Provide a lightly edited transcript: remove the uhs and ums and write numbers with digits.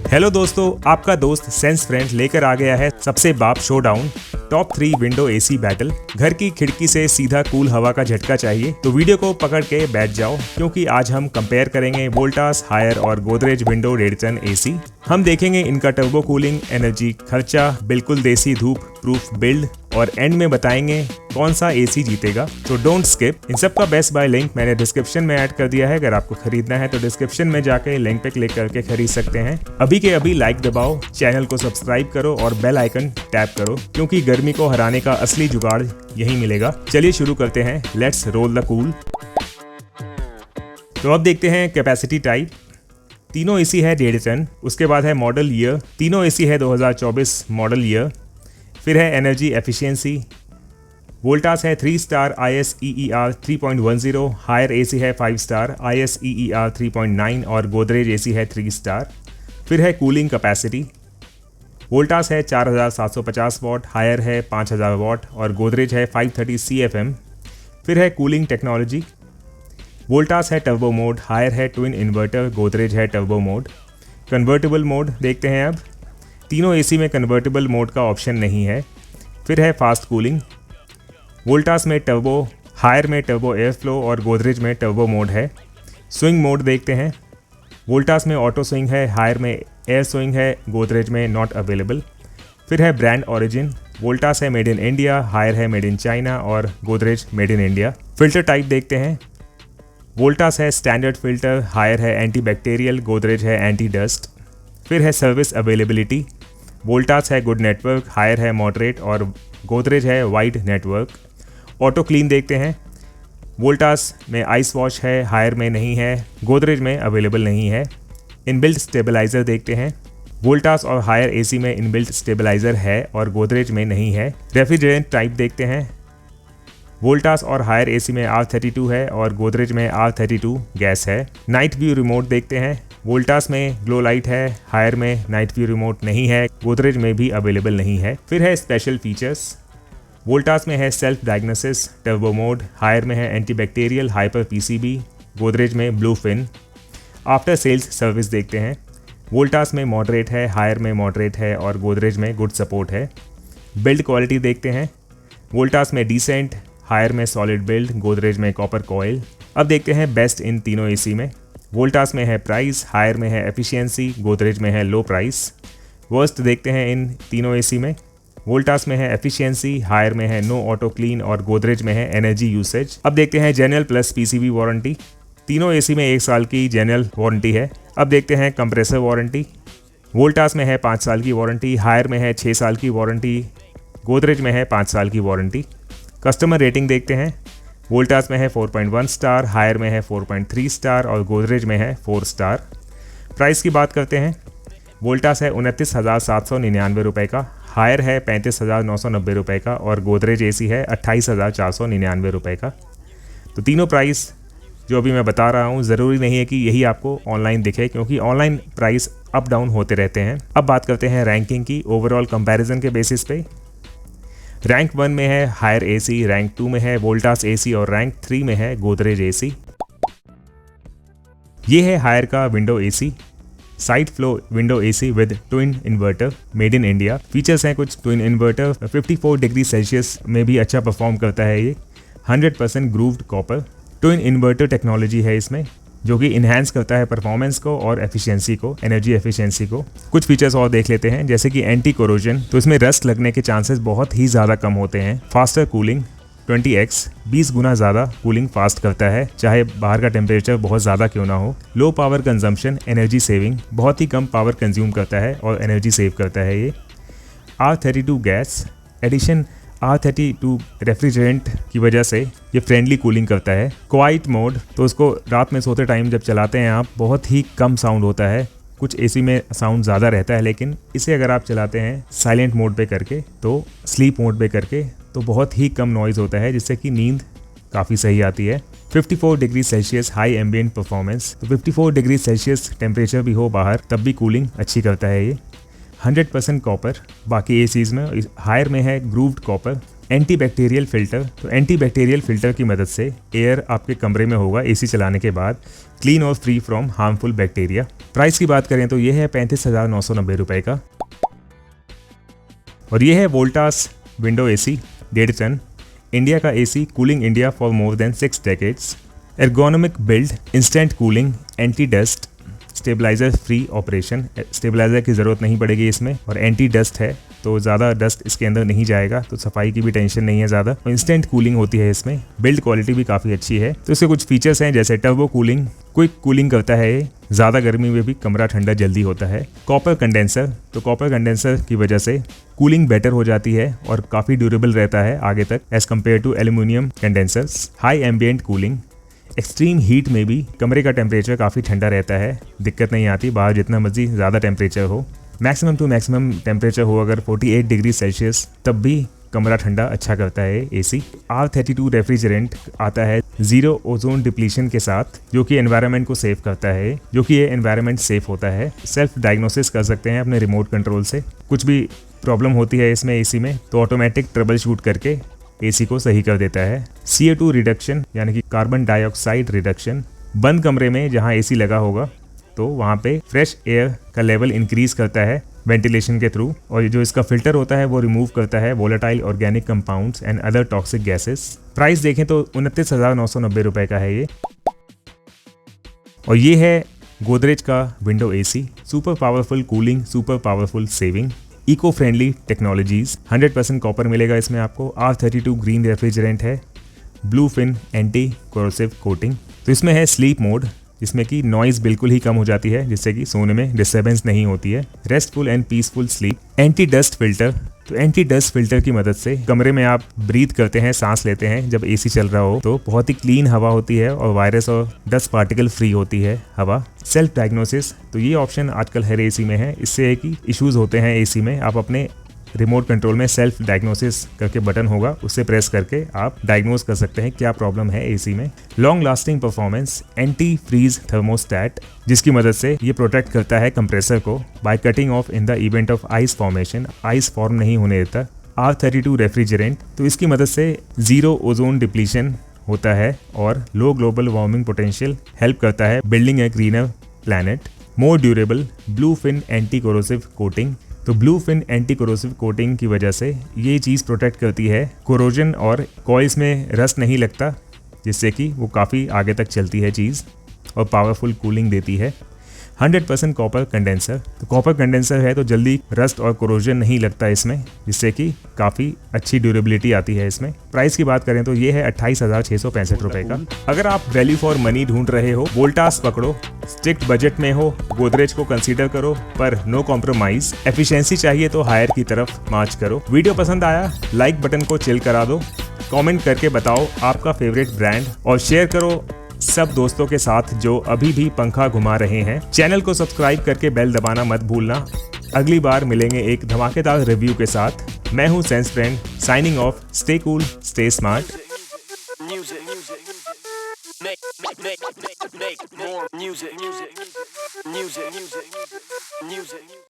Hello दोस्तों, आपका दोस्त सेंस फ्रेंड लेकर आ गया है सबसे बाप showdown top 3 window AC battle. घर की खिड़की से सीधा कूल हवा का झटका चाहिए तो वीडियो को पकड़ के बैठ जाओ, क्योंकि आज हम कंपेयर करेंगे वोल्टास, हायर और गोदरेज विंडो 1.5 टन एसी। हम देखेंगे इनका टर्बो कूलिंग, एनर्जी खर्चा, बिल्कुल देसी धूप प्रूफ बिल्ड और एंड में बताएंगे कौन सा एसी जीतेगा। तो डोंट स्किप। इन सब का बेस्ट बाय लिंक मैंने डिस्क्रिप्शन में ऐड कर दिया है। अगर आपको खरीदना है तो डिस्क्रिप्शन में जाके लिंक पे क्लिक करके खरीद सकते हैं। अभी के अभी लाइक दबाओ, चैनल को सब्सक्राइब करो और बेल आइकन टैप करो, क्योंकि गर्मी को हराने का असली जुगाड़ यही मिलेगा। चलिए शुरू करते हैं। Let's roll the cool. तो अब देखते हैं कैपेसिटी टाइप। तीनों एसी है 1.5 टन। उसके बाद है मॉडल ईयर, तीनों एसी है 2024 मॉडल ईयर। फिर है एनर्जी एफिशिएंसी। वोल्टास है 3 स्टार ISEER 3.10, हायर एसी है 5 स्टार ISEER 3.9 और गोदरेज एसी है 3 स्टार। फिर है कूलिंग कैपेसिटी। वोल्टास है 4750 वाट, हायर है 5000 वाट और गोदरेज है 530 CFM। फिर है कूलिंग टेक्नोलॉजी। वोल्टास है टर्बो मोड, हायर है ट्विन इन्वर्टर, गोदरेज है टर्बो मोड। कन्वर्टेबल मोड देखते हैं अब। तीनों एसी में कन्वर्टेबल मोड का ऑप्शन नहीं है। फिर है फास्ट कूलिंग। वोल्टास में टर्बो, हायर में टर्बो एयर फ्लो और गोदरेज में टर्बो मोड है। स्विंग मोड देखते हैं। वोल्टास में ऑटो स्विंग है, हायर में एयर स्विंग है, गोदरेज में नॉट अवेलेबल। फिर है ब्रांड ओरिजिन। वोल्टास है मेड इन इंडिया, हायर है मेड इन चाइना और Godrej made in India. Filter type देखते हैं। वोल्टास है स्टैंडर्ड फिल्टर, हायर है एंटी बैक्टीरियल, गोदरेज है एंटी डस्ट। फिर है सर्विस अवेलेबिलिटी। वोल्टास है गुड नेटवर्क, हायर है मॉडरेट और गोदरेज है वाइड नेटवर्क। ऑटो क्लीन देखते हैं। वोल्टास में आइस वॉश है, हायर में नहीं है, गोदरेज में अवेलेबल नहीं है। इनबिल्ट स्टेबलाइज़र देखते हैं। वोल्टास और हायर एसी में इनबिल्ट स्टेबलाइज़र है और गोदरेज में नहीं है। रेफ्रिजरेंट टाइप देखते हैं। वोल्टास और हायर एसी में R32 है और गोदरेज में R32 गैस है। नाइट व्यू रिमोट देखते हैं। वोल्टास में ग्लो लाइट है, हायर में नाइट व्यू रिमोट नहीं है, गोदरेज में भी अवेलेबल नहीं है। फिर है स्पेशल फीचर्स। वोल्टास में है self diagnosis, turbo mode, Haier में है एंटीबैक्टीरियल, हाइपर PCB, गोदरेज में blue fin. After sales service देखते हैं। वोल्टास में मॉडरेट है, हायर में मॉडरेट है और गोदरेज में गुड सपोर्ट है। बिल्ड क्वालिटी देखते हैं। वोल्टास में डिसेंट, हायर में सॉलिड बिल्ड, गोदरेज में कॉपर कॉयल। अब देखते हैं बेस्ट इन तीनों एसी में। वोल्टास में है प्राइस, हायर में है एफिशिएंसी, गोदरेज में है लो प्राइस। वर्स्ट देखते हैं इन तीनों एसी में। वोल्टास में है एफिशिएंसी, हायर में है नो ऑटो क्लीन और गोदरेज में है एनर्जी यूसेज। अब देखते हैं जनरल प्लस PCB वारंटी। तीनों एसी में 1 साल की जनरल वारंटी है। अब देखते हैं कंप्रेसर वारंटी। वोल्टास में है 5 साल की वारंटी, हायर में है 6 साल की वारंटी, गोदरेज में है 5 साल की वारंटी। कस्टमर रेटिंग देखते हैं। वोल्टास में है 4.1 स्टार, हायर में है 4.3 स्टार और गोदरेज में है 4 स्टार। प्राइस की बात करते हैं। वोल्टास है 29,799 रुपये का, हायर है 35,990 रुपये का और गोदरेज एसी है 28,499 रुपये का। तो तीनों प्राइस जो अभी मैं बता रहा हूँ, ज़रूरी नहीं है कि यही आपको ऑनलाइन दिखे, क्योंकि ऑनलाइन प्राइस अप डाउन होते रहते हैं। अब बात करते हैं रैंकिंग की, ओवरऑल कंपैरिजन के बेसिस पे। रैंक 1 में है हायर एसी, रैंक 2 में है वोल्टास एसी और रैंक 3 में है गोदरेज एसी। ये है हायर का window AC, side flow window AC with twin inverter, made in India. Features हैं कुछ। ट्विन इन्वर्टर 54 डिग्री सेल्सियस में भी अच्छा परफॉर्म करता है ये। 100% grooved copper twin inverter technology है इसमें, जो कि इन्हांस करता है परफॉर्मेंस को और एफिशिएंसी को, एनर्जी एफिशिएंसी को। कुछ फीचर्स और देख लेते हैं, जैसे कि एंटी कोरोजन, तो इसमें रस्ट लगने के चांसेस बहुत ही ज़्यादा कम होते हैं। फास्टर कूलिंग 20x, 20 गुना ज़्यादा कूलिंग फास्ट करता है, चाहे बाहर का टेम्परेचर बहुत ज़्यादा क्यों ना हो। Low power consumption, energy saving, बहुत ही कम पावर कंज्यूम करता है और एनर्जी सेव करता है ये। R32 gas addition, R32 refrigerant की वजह से ये फ्रेंडली कूलिंग करता है। क्वाइट मोड, तो उसको रात में सोते टाइम जब चलाते हैं आप, बहुत ही कम साउंड होता है। कुछ एसी में साउंड ज़्यादा रहता है, लेकिन इसे अगर आप चलाते हैं साइलेंट मोड पे करके, तो स्लीप मोड पे करके, तो बहुत ही कम नॉइज़ होता है, जिससे कि नींद काफ़ी सही आती है। 54 degree Celsius high ambient performance, तो 54 डिग्री सेल्सियस टेम्परेचर भी हो बाहर तब भी कूलिंग अच्छी करता है ये। 100% कॉपर, बाकी एसीज में हायर में है grooved copper, anti bacterial filter. तो एंटी बैक्टीरियल फिल्टर की मदद से एयर आपके कमरे में होगा एसी चलाने के बाद क्लीन और free from harmful bacteria. Price की बात करें तो ये है 35,990 रुपये का। और ये है Voltas window AC 1.5 ton, India का AC, cooling India for more than 6 decades, ergonomic build, instant cooling, anti dust, stabiliser free operation, stabiliser की ज़रूरत नहीं पड़ेगी इसमें, और एंटी डस्ट है तो ज़्यादा डस्ट इसके अंदर नहीं जाएगा, तो सफाई की भी टेंशन नहीं है ज़्यादा, और इंस्टेंट कूलिंग होती है इसमें, बिल्ड क्वालिटी भी काफ़ी अच्छी है। तो इसके कुछ फीचर्स हैं जैसे टर्बो कूलिंग, क्विक कूलिंग करता है ये, ज़्यादा गर्मी में भी कमरा ठंडा जल्दी होता है। कॉपर कंडेंसर, तो कॉपर कंडेंसर की वजह से कूलिंग बेटर हो जाती है और काफ़ी ड्यूरेबल रहता है आगे तक as compare to aluminium condensers. High ambient cooling, extreme heat में भी कमरे का टेम्परेचर काफ़ी ठंडा रहता है, दिक्कत नहीं आती, बाहर जितना मर्जी ज़्यादा टेम्परेचर हो, मैक्सिमम टू मैक्सिमम टेम्परेचर हो अगर 48 डिग्री सेल्सियस, तब भी कमरा ठंडा अच्छा करता है एसी। R32 रेफ्रिजरेंट आता है जीरो ओजोन डिप्लीशन के साथ, जो कि एनवायरनमेंट को सेव करता है, जो कि ये एनवायरनमेंट सेफ होता है। सेल्फ डायग्नोसिस कर सकते हैं अपने रिमोट कंट्रोल से, कुछ भी प्रॉब्लम होती है इसमें एसी में तो ऑटोमेटिक ट्रबल शूट करके एसी को सही कर देता है। CO2 रिडक्शन यानी कि कार्बन डाइऑक्साइड रिडक्शन, बंद कमरे में जहां एसी लगा होगा तो वहां पे फ्रेश एयर का लेवल इंक्रीज करता है वेंटिलेशन के थ्रू, और जो इसका फिल्टर होता है वो रिमूव करता है volatile organic compounds and other toxic gases. Price देखें तो 29,990 रुपये का है ये। और ये है गोदरेज का window AC, super powerful cooling, super powerful saving, eco friendly technologies, 100% copper मिलेगा इसमें आपको। R32 ग्रीन रेफ्रिजरेंट है, blue fin anti corrosive coating. तो इसमें है स्लीप मोड, जिसमें कि नॉइज़ बिल्कुल ही कम हो जाती है जिससे कि सोने में डिस्टर्बेंस नहीं होती है। Restful and peaceful sleep. Anti dust filter, तो एंटी डस्ट फिल्टर की मदद से कमरे में आप ब्रीथ करते हैं, सांस लेते हैं जब एसी चल रहा हो तो बहुत ही क्लीन हवा होती है और वायरस और डस्ट पार्टिकल फ्री होती है हवा। सेल्फ डायग्नोसिस, तो ये ऑप्शन आजकल हर एसी में है, इससे है कि इश्यूज़ होते हैं एसी में, आप अपने रिमोट कंट्रोल में सेल्फ डायग्नोसिस करके बटन होगा, उससे प्रेस करके आप डायग्नोस कर सकते हैं क्या प्रॉब्लम है एसी में। Long lasting performance, anti freeze thermostat, जिसकी मदद से ये प्रोटेक्ट करता है कंप्रेसर को by cutting off in the event of ice formation, ice form नहीं होने देता। R32 रेफ्रिजरेंट, तो इसकी मदद से जीरो ओजोन डिप्लीशन होता है और low global warming potential help करता है building a greener planet. More durable, blue fin anti corrosive coating, तो blue fin anti corrosive coating की वजह से ये चीज़ प्रोटेक्ट करती है कोरोजन और कॉइल्स में रस्ट नहीं लगता, जिससे कि वो काफ़ी आगे तक चलती है चीज़ और पावरफुल कूलिंग देती है। 100% कॉपर कंडेंसर, तो कॉपर कंडेंसर है तो जल्दी रस्ट और कोरोजन नहीं लगता इसमें, जिससे कि काफ़ी अच्छी ड्यूरेबिलिटी आती है इसमें। प्राइस की बात करें तो ये है 28,665 रुपये का। अगर आप वैल्यू फॉर मनी ढूंढ रहे हो, वोल्टास पकड़ो, स्ट्रिक्ट बजट में हो, गोदरेज को कंसीडर करो पर नो कॉम्प्रोमाइज, एफिशिएंसी चाहिए तो हायर की तरफ मार्च करो। वीडियो पसंद आया, लाइक बटन को चिल करा दो, कमेंट करके बताओ आपका फेवरेट ब्रांड और शेयर करो सब दोस्तों के साथ जो अभी भी पंखा घुमा रहे हैं। चैनल को सब्सक्राइब करके बेल दबाना मत भूलना। अगली बार मिलेंगे एक धमाकेदार रिव्यू के साथ। मैं हूं sense friend, signing off. Stay cool, stay smart.